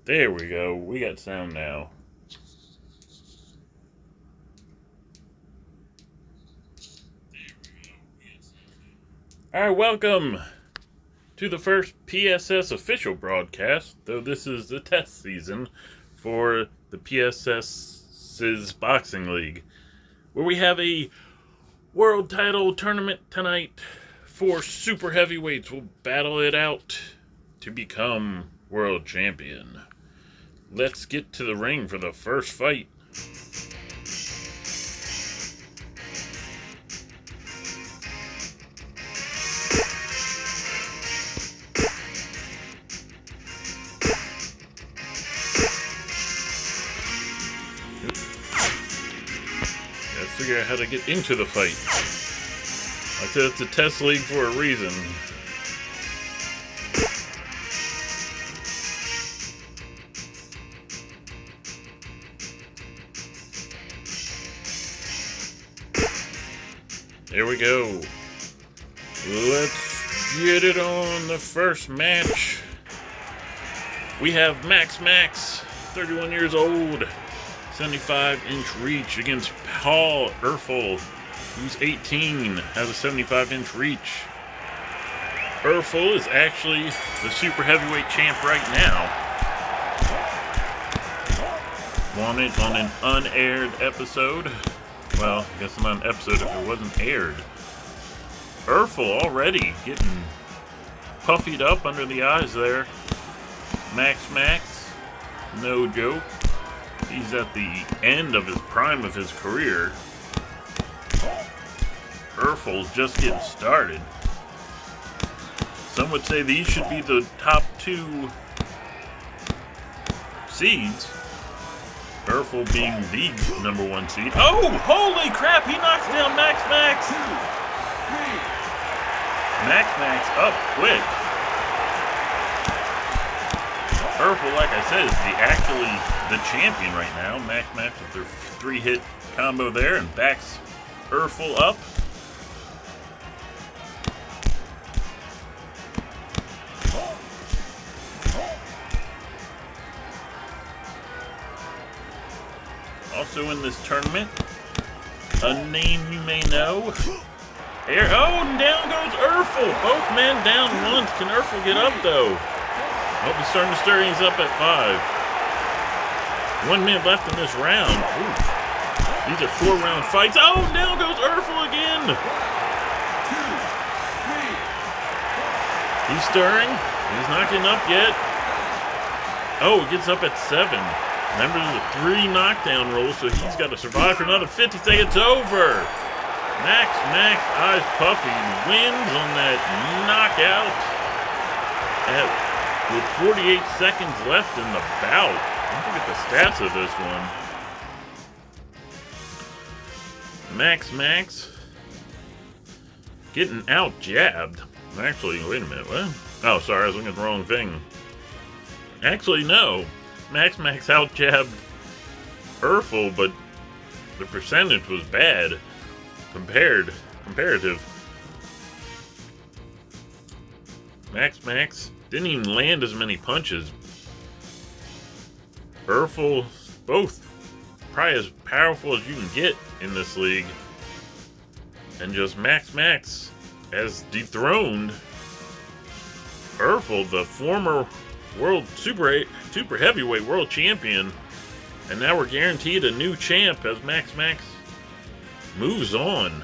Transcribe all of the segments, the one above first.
There we go. We got sound now. Alright, welcome to the first PSS official broadcast, though this is the test season for the PSS's Boxing League, where we have a world title tournament tonight. 4 super heavyweights will battle it out to become world champion. Let's get to the ring for the first fight. Gotta figure out how to get into the fight. I said it's a test league for a reason. There we go. Let's get it on the first match. We have Max, 31 years old, 75-inch reach against Paul Erfel, who's 18, has a 75-inch reach. Erfel is actually the super heavyweight champ right now. Won it on an unaired episode. Well, I guess not an episode if it wasn't aired. Erfel already getting puffied up under the eyes there. Max, no joke. He's at the end of his prime of his career. Erfel's just getting started. Some would say these should be the top 2 seeds. Erfel being the number 1 seed. Oh, holy crap, he knocks down Max. Max up quick. Erfel, like I said, is actually the champion right now. Max with their 3-hit combo there and backs Erfel up. Also in this tournament, a name you may know. And down goes Erfel. Both men down once. Can Erfel get up though? Oh, he's starting to stir. He's up at 5. 1 minute left in this round. Ooh. These are 4-round fights. Oh, down goes Erfel again. He's stirring. He's not getting up yet. Oh, he gets up at 7. Remember, there's a 3 knockdown rule, so he's got to survive for another 50 seconds. Over. Max, eyes puffy, wins on that knockout with 48 seconds left in the bout. Look at the stats of this one. Max getting out jabbed. Actually, wait a minute, what? Oh, sorry, I was looking at the wrong thing. Actually, no. Max out jabbed Erfel, but the percentage was bad. Comparative. Max didn't even land as many punches. Erfel, both probably as powerful as you can get in this league. And just Max has dethroned Erfel, the former world super heavyweight world champion. And now we're guaranteed a new champ as Max moves on.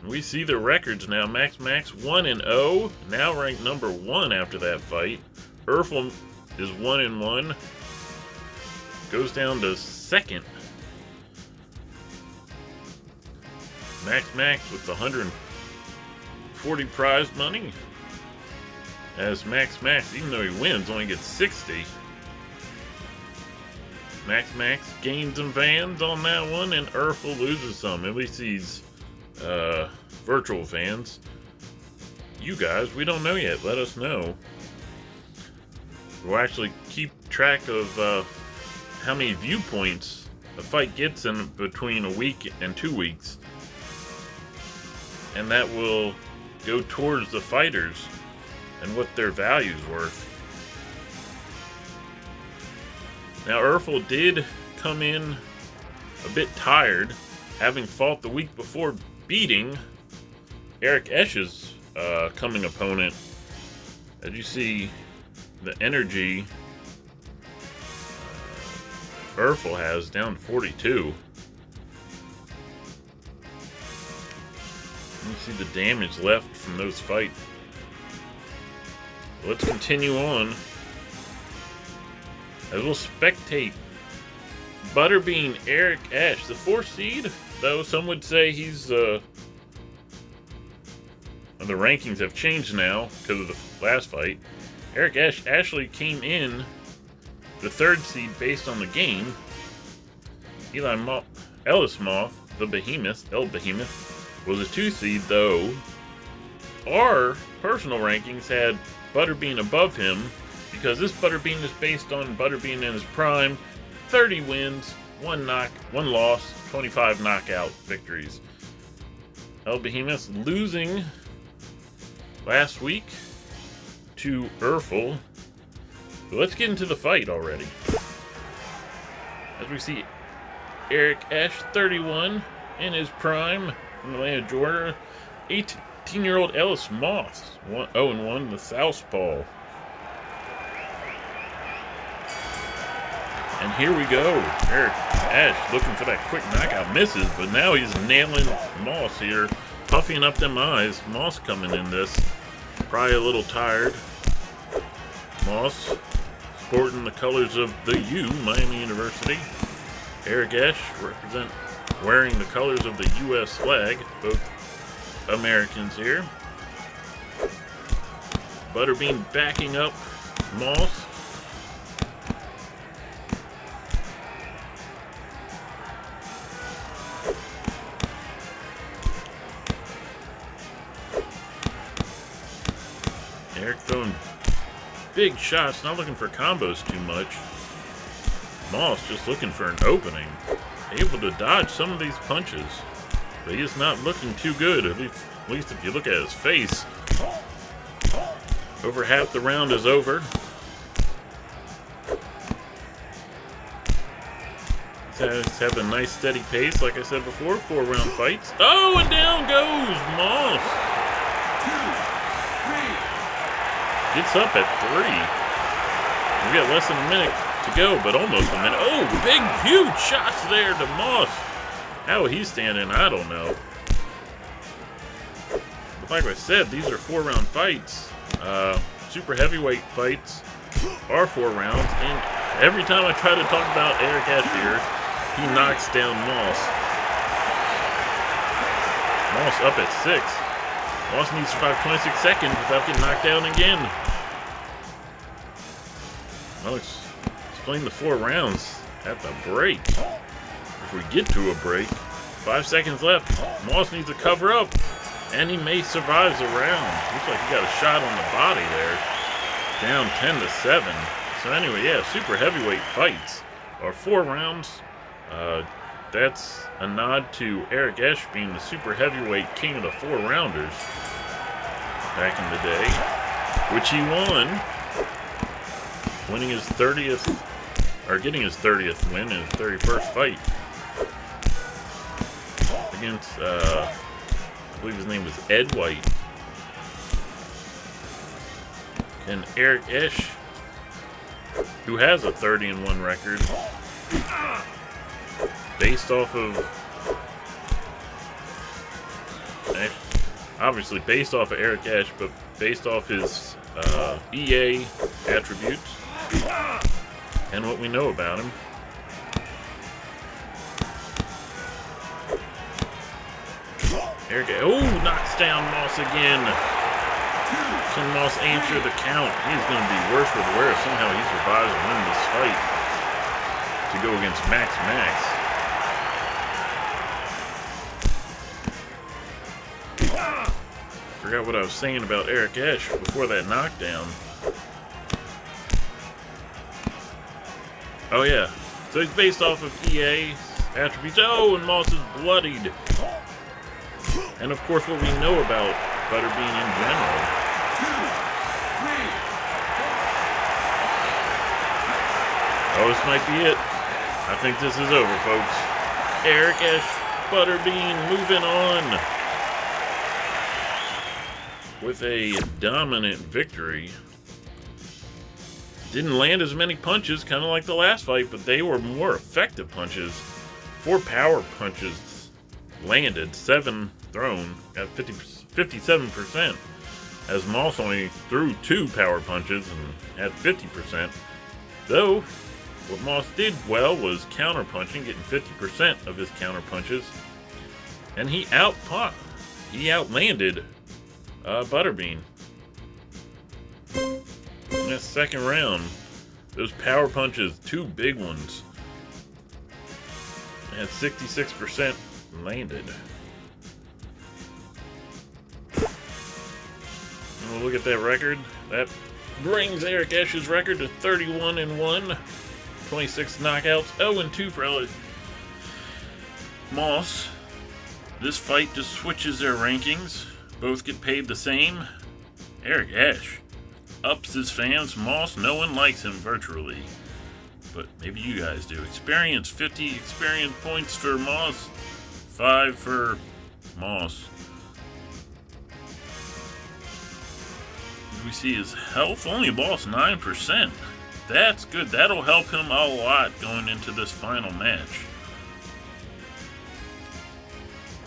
We see the records now. Max 1-0, now ranked number 1 after that fight. Erfel is 1-1, goes down to 2nd. Max with 140 prize money. As Max, even though he wins, only gets 60. Max gains some fans on that one, and Erfel loses some. At least he's virtual fans. You guys, we don't know yet. Let us know. We'll actually keep track of how many viewpoints a fight gets in between a week and 2 weeks. And that will go towards the fighters. and what their value's worth. Now, Urfel did come in a bit tired, having fought the week before beating Eric Esch's coming opponent. As you see, the energy Urfel has down to 42. You see the damage left from those fights. Let's continue on as we'll spectate Butterbean Eric Esch, the 4th seed, though some would say he's the rankings have changed now because of the last fight. Eric Esch actually came in the 3rd seed based on the game. Ellis Moth, the Behemoth, El Behemoth, was a 2 seed, though our personal rankings had Butterbean above him because this Butterbean is based on Butterbean in his prime, 30 wins, 1 loss, 25 knockout victories. El Behemoth losing last week to Urfel. But let's get into the fight already. As we see Eric Esch, 31, in his prime, from Atlanta, Georgia. 18-year-old Ellis Moss, 0-1, the southpaw. And here we go. Eric Esch looking for that quick knockout, misses, but now he's nailing Moss here, puffing up them eyes. Moss coming in this, probably a little tired. Moss sporting the colors of the U, Miami University. Eric Esch wearing the colors of the U.S. flag, both Americans here. Butterbean backing up Moss. Eric throwing big shots, not looking for combos too much. Moss just looking for an opening. Able to dodge some of these punches, but he is not looking too good, at least if you look at his face. Over half the round is over. He's having a nice steady pace, like I said before, 4-round fights. Oh, and down goes Moss. Gets up at 3. We got less than a minute to go, but almost a minute. Oh, big, huge shots there to Moss. How he's standing, I don't know. But like I said, these are 4-round fights. Super heavyweight fights are 4 rounds, and every time I try to talk about Eric Esch here, he knocks down Moss. Moss up at 6. Moss needs to survive 26 seconds without getting knocked down again. Well, explain the 4 rounds at the break. If we get to a break, 5 seconds left. Moss needs to cover up, and he may survive the round. Looks like he got a shot on the body there. Down 10-7. So anyway, yeah, super heavyweight fights are 4 rounds. That's a nod to Eric Esch being the super heavyweight king of the 4-rounders back in the day, which he won, winning his 30th, or getting his 30th win in his 31st fight against, I believe his name was Ed White. And Eric Esch, who has a 30-1 record, based off of, obviously based off of Eric Esch, but based off his EA attributes and what we know about him. Eric, knocks down Moss again. Can Moss answer the count? He's going to be worse for the wear if somehow he survives and wins this fight to go against Max. Forgot what I was saying about Eric Esch before that knockdown. Oh yeah, so he's based off of EA attributes. Oh, and Moss is bloodied. And of course what we know about Butterbean in general. might be it. I think this is over, folks. Eric Ash Butterbean moving on with a dominant victory. Didn't land as many punches, kind of like the last fight, but they were more effective punches. 4 power punches landed, 7 thrown at 57%, as Moss only threw 2 power punches and at 50%. Though, what Moss did well was counter punching, getting 50% of his counter punches, and he outlanded Butterbean. In that second round, those power punches, 2 big ones, at 66% landed. And we'll look at that record. That brings Eric Ash's record to 31-1, 26 knockouts, 0-2 for Ellis Moss. This fight just switches their rankings. Both get paid the same. Eric Ash ups his fans. Moss, no one likes him virtually, but maybe you guys do. 50 experience points for Moss, 5 for Moss. We see his health only lost 9%. That's good. That'll help him a lot going into this final match,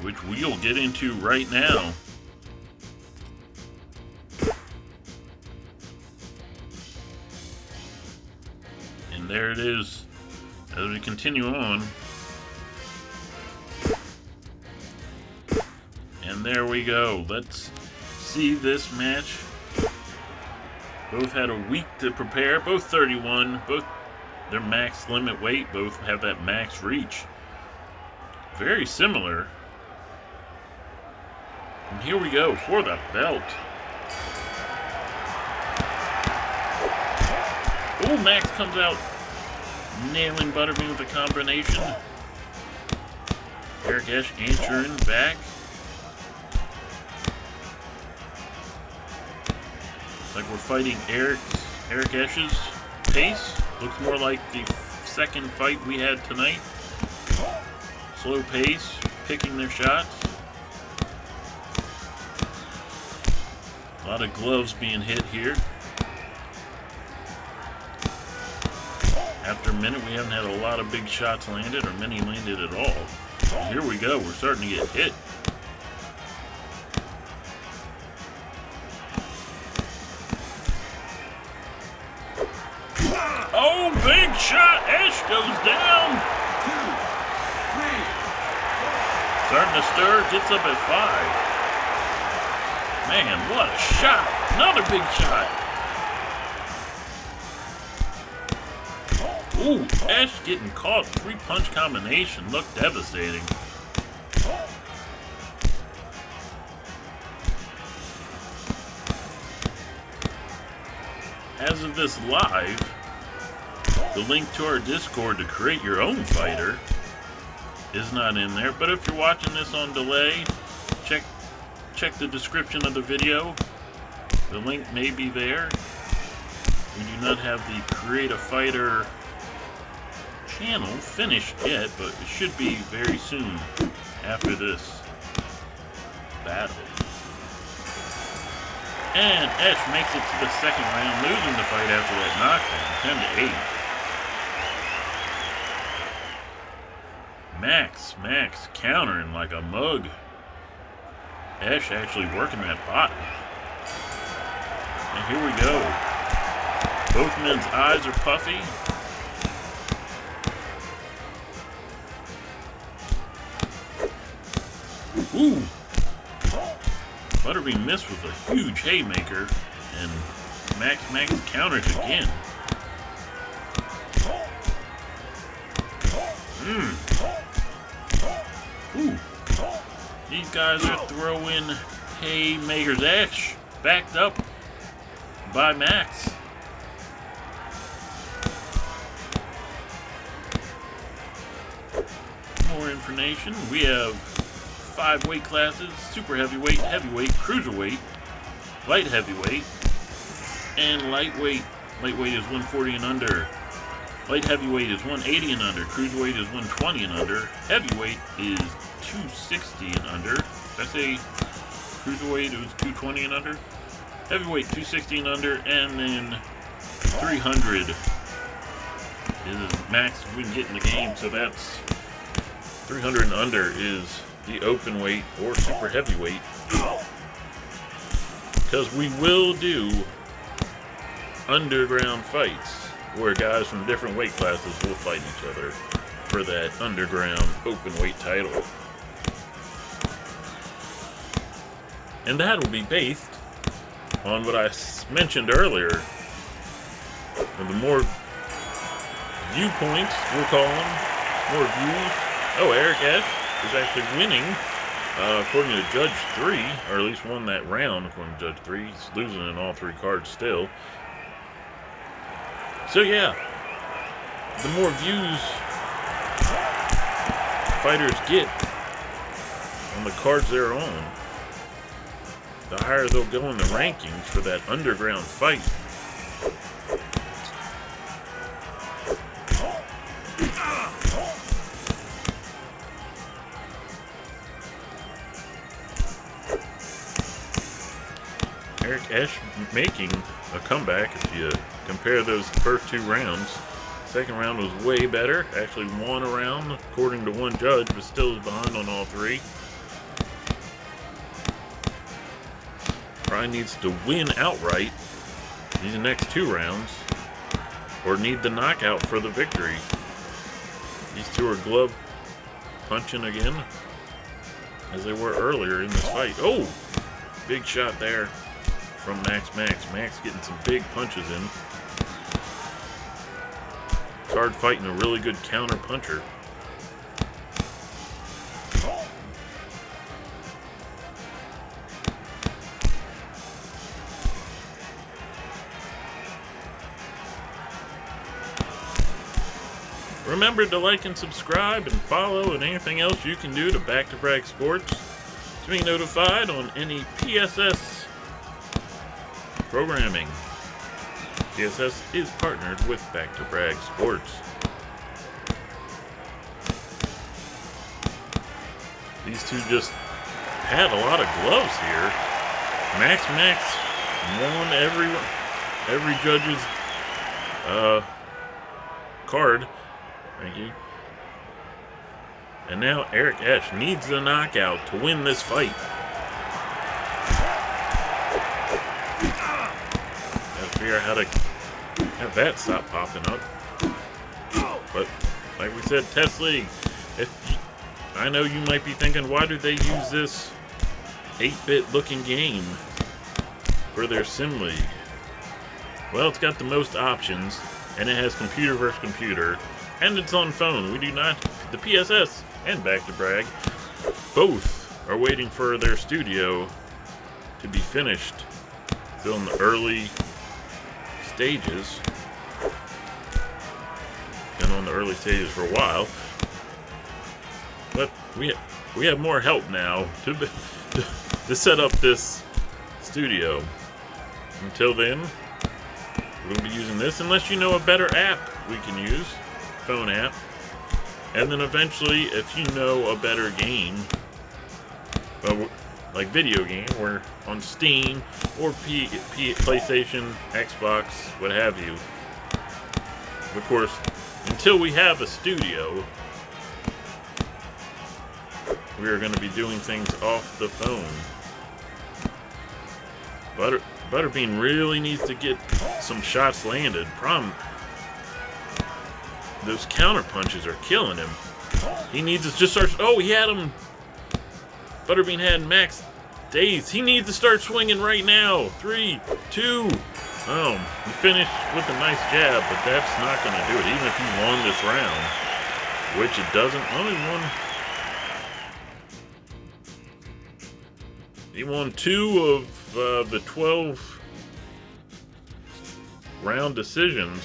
which we'll get into right now. And there it is as we continue on. And there we go. Let's see this match. Both had a week to prepare. Both 31. Both their max limit weight. Both have that max reach. Very similar. And here we go for the belt. Oh, Max comes out nailing Butterbean with a combination. Eric Ash answering back. Like we're fighting Eric Ash's pace. Looks more like the second fight we had tonight. Slow pace, picking their shots. A lot of gloves being hit here. After a minute, we haven't had a lot of big shots landed, or many landed at all. Well, here we go. We're starting to get hit. Oh, big shot! Ash goes down. 2, 3, 4. Starting to stir. Gets up at 5. Man, what a shot! Another big shot. Ooh, Ash getting caught. 3-punch combination. Looked devastating. As of this live, the link to our Discord to create your own fighter is not in there. But if you're watching this on delay, check the description of the video. The link may be there. We do not have the Create a Fighter channel finished yet, but it should be very soon after this battle. And Ash makes it to the second round, losing the fight after that knockdown, 10-8. Max countering like a mug. Ash actually working that body. And here we go. Both men's eyes are puffy. Ooh! Butterbean missed with a huge haymaker, and Max counters again. Ooh! These guys are throwing haymakers. Ash backed up by Max. More information. We have 5 weight classes: super heavyweight, heavyweight, cruiserweight, light heavyweight, and lightweight. Lightweight is 140 and under. Light heavyweight is 180 and under. Cruiserweight is 120 and under. Heavyweight is 260 and under. Did I say cruiserweight it was 220 and under? Heavyweight 260 and under, and then 300 is max we can get in the game. So that's 300 and under is the open weight or super heavyweight. Because we will do underground fights where guys from different weight classes will fight each other for that underground open weight title. And that will be based on what I mentioned earlier. And the more viewpoints, we'll call them, more views. Oh, Eric S. is actually winning, according to Judge 3, or at least won that round according to Judge 3. He's losing in all three cards still. So yeah, the more views fighters get on the cards they're on, the higher they'll go in the rankings for that underground fight. Eric Esch making a comeback if you compare those first two rounds. Second round was way better. Actually won a round according to one judge, but still is behind on all three. Probably needs to win outright these next two rounds, or need the knockout for the victory. These two are glove punching again, as they were earlier in this fight. Oh, big shot there from Max. Max getting some big punches in. It's hard fighting a really good counter puncher. Remember to like and subscribe and follow and anything else you can do to Back to Brag Sports to be notified on any PSS programming. PSS is partnered with Back to Brag Sports. These two just had a lot of gloves here. Max won every judge's card. Thank you. And now Eric Esch needs the knockout to win this fight. Gotta figure out how to have that stop popping up. But like we said, test league. I know you might be thinking, why do they use this 8-bit looking game for their sim league? Well, it's got the most options, and it has computer versus computer. And it's on phone. We do not. The PSS and Back to Brag both are waiting for their studio to be finished. Still in the early stages. Been on the early stages for a while. But we have more help now to set up this studio. Until then, we're going to be using this unless you know a better app we can use. Phone app, and then eventually, if you know a better game, like video game, we're on Steam or PlayStation, Xbox, what have you. Of course, until we have a studio, we are going to be doing things off the phone. Butterbean really needs to get some shots landed. Those counter punches are killing him. He needs to just start. Oh, he had him. Butterbean had Max dazed. He needs to start swinging right now. 3, 2. Oh, he finished with a nice jab, but that's not going to do it. Even if he won this round, which it doesn't. Only won. He won 2 of the 12 round decisions.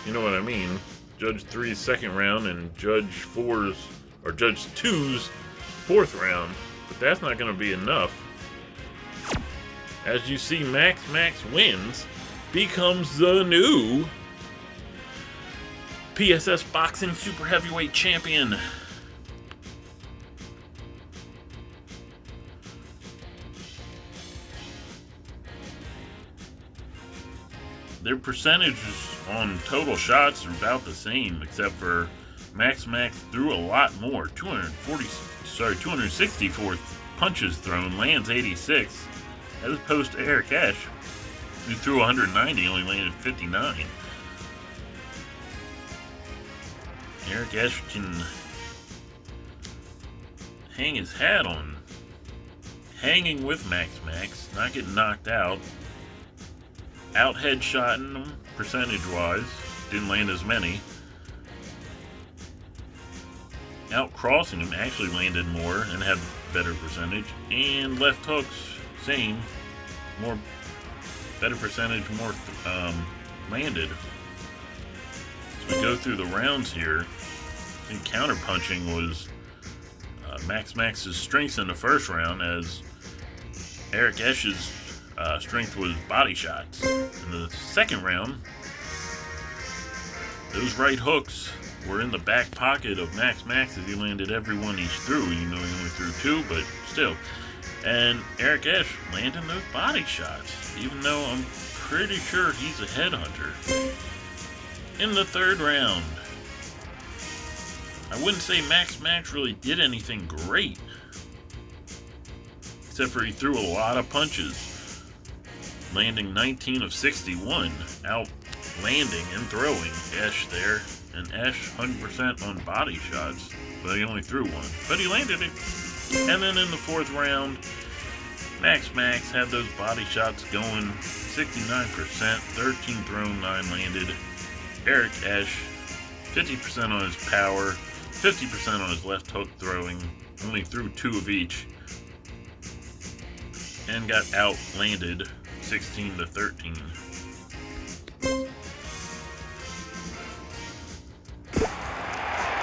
You know what I mean? Judge 3's second round and Judge 2's fourth round. But that's not going to be enough. As you see, Max wins, becomes the new PSS Boxing Super Heavyweight Champion. Their percentages on total shots are about the same, except for Max threw a lot more. 264 punches thrown, lands 86, as opposed to Eric Ash, who threw 190, only landed 59. Eric Ash can hang his hat on hanging with Max, not getting knocked out. Out headshotting him, percentage-wise. Didn't land as many. Out crossing him, actually landed more and had better percentage. And left hooks, same. Better percentage, more landed. As we go through the rounds here, I think counter-punching was Max's strength in the first round, as Eric Ash's strength was body shots. In the second round, those right hooks were in the back pocket of Max as he landed every one he threw, even though he only threw 2, but still. And Eric Ash landing those body shots, even though I'm pretty sure he's a headhunter. In the third round, I wouldn't say Max really did anything great, except for he threw a lot of punches. Landing 19 of 61, out landing and throwing Ash there, and Ash 100% on body shots, but he only threw 1, but he landed it. And then in the fourth round, Max had those body shots going, 69%, 13 thrown, 9 landed. Eric Ash, 50% on his power, 50% on his left hook throwing, only threw 2 of each, and got out landed 16 to 13.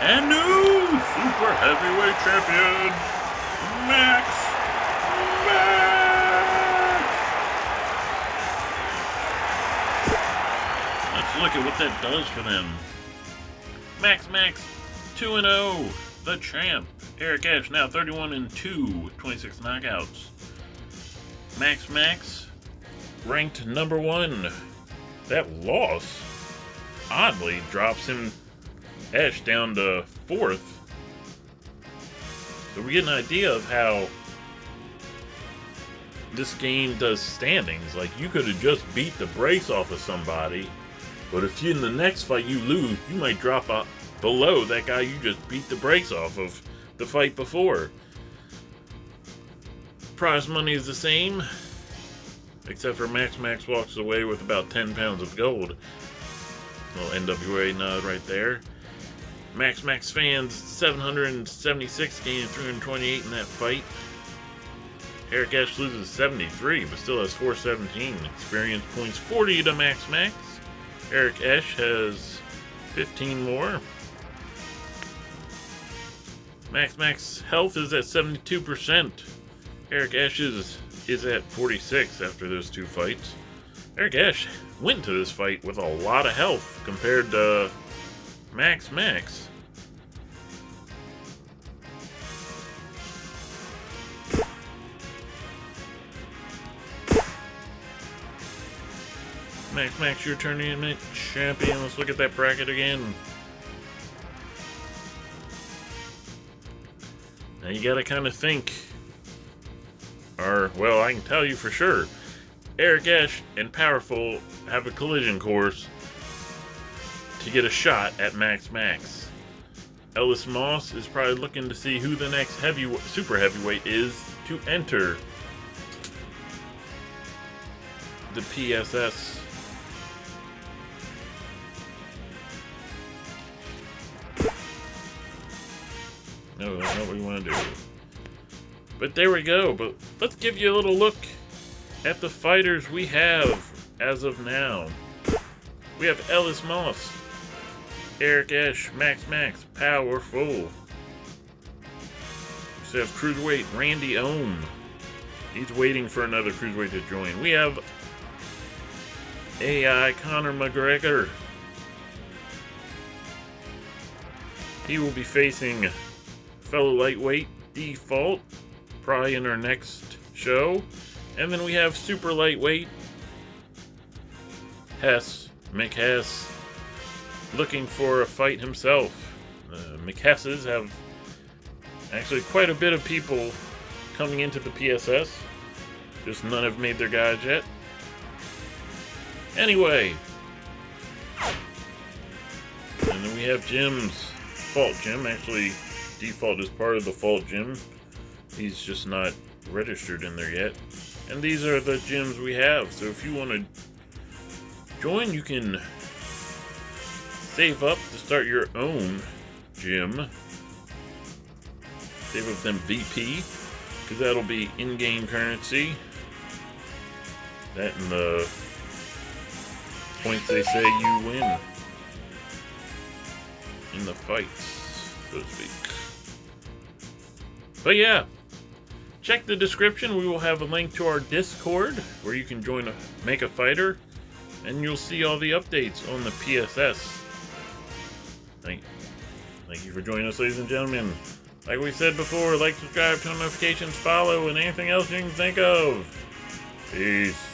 And new Super Heavyweight Champion, Max. Let's look at what that does for them. Max 2-0, the champ. Eric Ash now 31-2 with 26 knockouts. Max ranked number 1. That loss oddly drops him, Ash, down to 4th. So we get an idea of how this game does standings. Like, you could have just beat the brakes off of somebody, but if in the next fight you lose, you might drop below that guy you just beat the brakes off of the fight before. Prize money is the same, except for Max walks away with about 10 pounds of gold. Little NWA nod right there. Max fans, 776, gaining 328 in that fight. Eric Ash loses 73, but still has 417. Experience points 40 to Max. Eric Ash has 15 more. Max health is at 72%. Eric Ash is at 46 after those 2 fights. Eric Ash went to this fight with a lot of health compared to Max. Max your tournament champion. Let's look at that bracket again. Now you gotta kind of think, I can tell you for sure, Eric Ash and Powerful have a collision course to get a shot at Max. Ellis Moss is probably looking to see who the next super heavyweight is to enter the PSS. No, that's not what we want to do. But there we go. But let's give you a little look at the fighters we have as of now. We have Ellis Moss, Eric Ash, Max, Powerful. We also have Cruiserweight Randy Ohm. He's waiting for another Cruiserweight to join. We have AI Conor McGregor. He will be facing fellow lightweight Default, probably in our next show. And then we have super lightweight Mick Hess, looking for a fight himself. Mick Hesses have actually quite a bit of people coming into the PSS. Just none have made their guys yet. Anyway. And then we have Jim's Fault Gym. Actually, Default is part of the Fault Gym. He's just not registered in there yet. And these are the gyms we have. So if you want to join, you can save up to start your own gym. Save up them VP, because that'll be in-game currency. That and the points they say you win in the fights, so to speak. But yeah, check the description. We will have a link to our Discord where you can join make a fighter, and you'll see all the updates on the PSS. Thank you for joining us, ladies and gentlemen. Like we said before, like, subscribe, turn notifications, follow, and anything else you can think of. Peace.